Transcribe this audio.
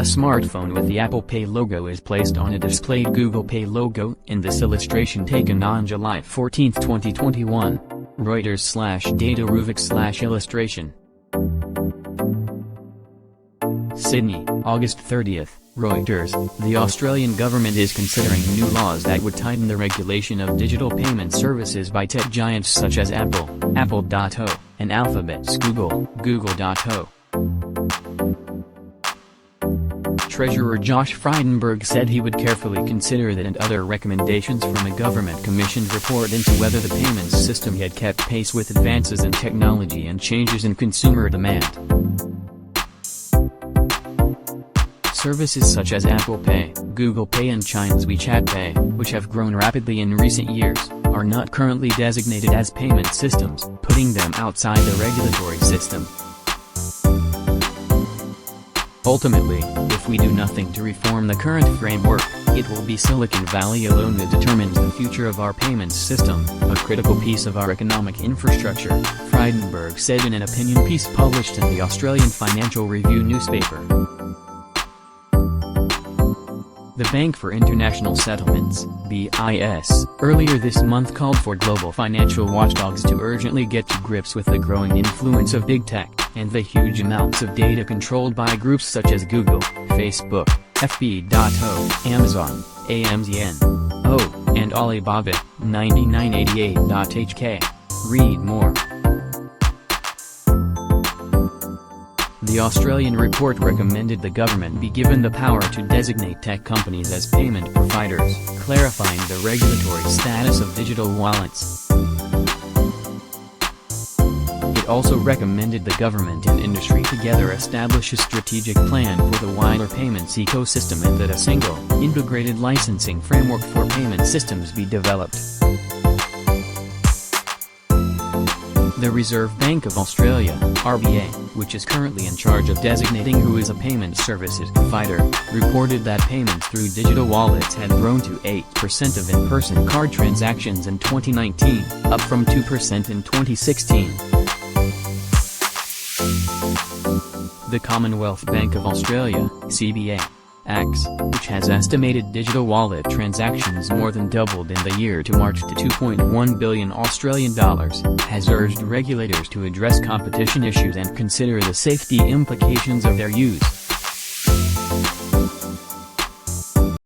A smartphone with the Apple Pay logo is placed on a displayed Google Pay logo in this illustration taken on July 14, 2021. Reuters/Dado Ruvic/illustration. Sydney, August 30. Reuters, the Australian government is considering new laws that would tighten the regulation of digital payment services by tech giants such as Apple, AAPL.O, and Alphabet's Google, GOOGL.O. Treasurer Josh Frydenberg said he would carefully consider that and other recommendations from a government-commissioned report into whether the payments system had kept pace with advances in technology and changes in consumer demand. Services such as Apple Pay, Google Pay and China's WeChat Pay, which have grown rapidly in recent years, are not currently designated as payment systems, putting them outside the regulatory system. Ultimately, if we do nothing to reform the current framework, it will be Silicon Valley alone that determines the future of our payments system, a critical piece of our economic infrastructure, Frydenberg said in an opinion piece published in the Australian Financial Review newspaper. The Bank for International Settlements, BIS, earlier this month called for global financial watchdogs to urgently get to grips with the growing influence of big tech, and the huge amounts of data controlled by groups such as Google, Facebook, FB.O, Amazon, AMZN.O, and Alibaba, 9988.HK. Read more. The Australian report recommended the government be given the power to designate tech companies as payment providers, clarifying the regulatory status of digital wallets. It also recommended the government and industry together establish a strategic plan for the wider payments ecosystem and that a single, integrated licensing framework for payment systems be developed. The Reserve Bank of Australia, RBA, which is currently in charge of designating who is a payment services provider, reported that payments through digital wallets had grown to 8% of in-person card transactions in 2019, up from 2% in 2016. The Commonwealth Bank of Australia, CBA, which has estimated digital wallet transactions more than doubled in the year to March to $2.1 billion Australian dollars, has urged regulators to address competition issues and consider the safety implications of their use.